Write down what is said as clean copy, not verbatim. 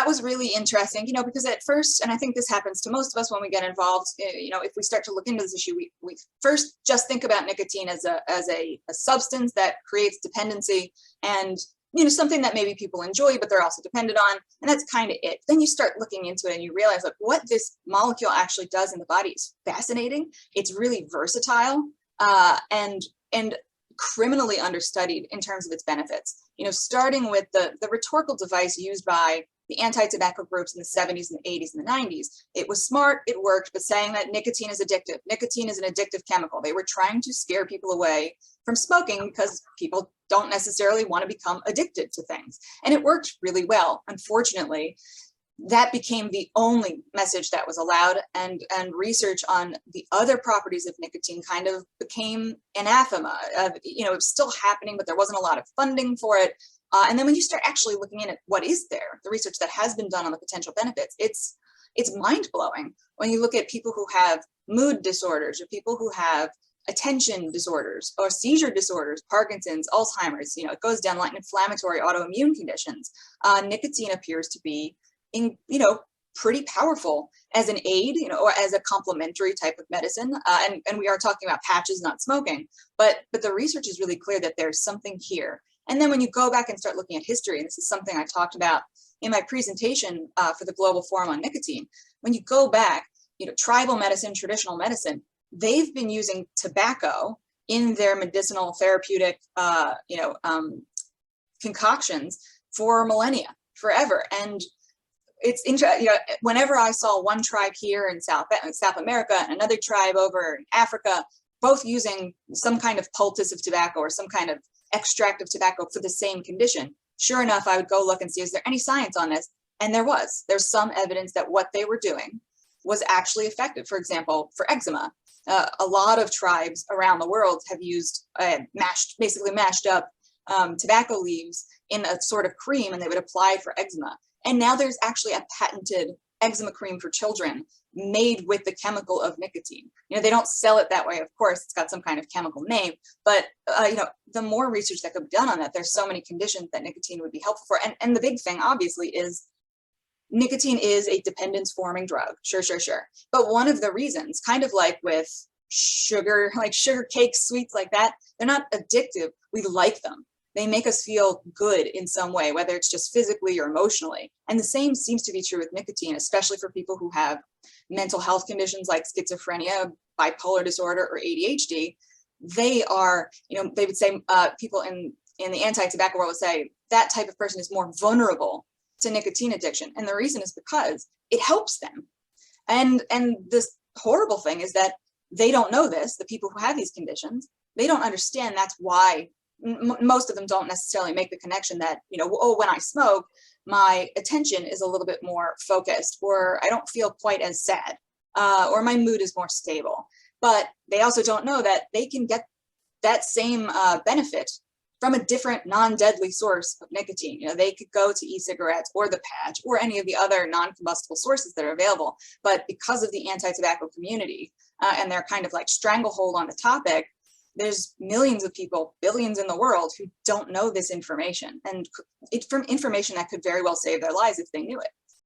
was really interesting, because at first, and I think this happens to most of us when we get involved, if we start to look into this issue, we first just think about nicotine as a substance that creates dependency and, something that maybe people enjoy, but they're also dependent on, and that's kind of it. Then you start looking into it and you realize like what this molecule actually does in the body is fascinating. It's really versatile and criminally understudied in terms of its benefits. Starting with the rhetorical device used by the anti-tobacco groups in the 70s and the 80s and the 90s. It was smart, it worked, but saying that nicotine is addictive. Nicotine is an addictive chemical. They were trying to scare people away from smoking because people don't necessarily want to become addicted to things. And it worked really well. Unfortunately, that became the only message that was allowed, and research on the other properties of nicotine kind of became anathema. It was still happening, but there wasn't a lot of funding for it. And then when you start actually looking in at what is there, the research that has been done on the potential benefits, it's mind-blowing. When you look at people who have mood disorders, or people who have attention disorders or seizure disorders, Parkinson's, Alzheimer's, it goes down like inflammatory autoimmune conditions. Nicotine appears to be pretty powerful as an aid, or as a complementary type of medicine. And we are talking about patches, not smoking, but the research is really clear that there's something here. And then when you go back and start looking at history, and this is something I talked about in my presentation for the Global Forum on Nicotine, when you go back, tribal medicine, traditional medicine, they've been using tobacco in their medicinal therapeutic, concoctions for millennia, forever. And it's interesting, whenever I saw one tribe here in South America and another tribe over in Africa, both using some kind of poultice of tobacco or some kind of extract of tobacco for the same condition, sure enough, I would go look and see, is there any science on this? And there's some evidence that what they were doing was actually effective. For example, for eczema, a lot of tribes around the world have used basically mashed up tobacco leaves in a sort of cream, and they would apply it for eczema. And now there's actually a patented eczema cream for children made with the chemical of nicotine. They don't sell it that way, of course, it's got some kind of chemical name, but the more research that could be done on that, there's so many conditions that nicotine would be helpful for. And the big thing, obviously, is nicotine is a dependence-forming drug, sure. But one of the reasons, kind of like with sugar, like sugar cakes, sweets like that, they're not addictive, we like them. They make us feel good in some way, whether it's just physically or emotionally. And the same seems to be true with nicotine, especially for people who have mental health conditions like schizophrenia, bipolar disorder, or ADHD. They are, they would say, people in the anti-tobacco world would say that type of person is more vulnerable to nicotine addiction. And the reason is because it helps them. And this horrible thing is that they don't know this, the people who have these conditions, they don't understand that's why most of them don't necessarily make the connection that, when I smoke, my attention is a little bit more focused, or I don't feel quite as sad, or my mood is more stable. But they also don't know that they can get that same benefit from a different non-deadly source of nicotine. They could go to e-cigarettes or the patch or any of the other non-combustible sources that are available. But because of the anti-tobacco community and their kind of like stranglehold on the topic, there's millions of people, billions in the world, who don't know this information, and from information that could very well save their lives if they knew it.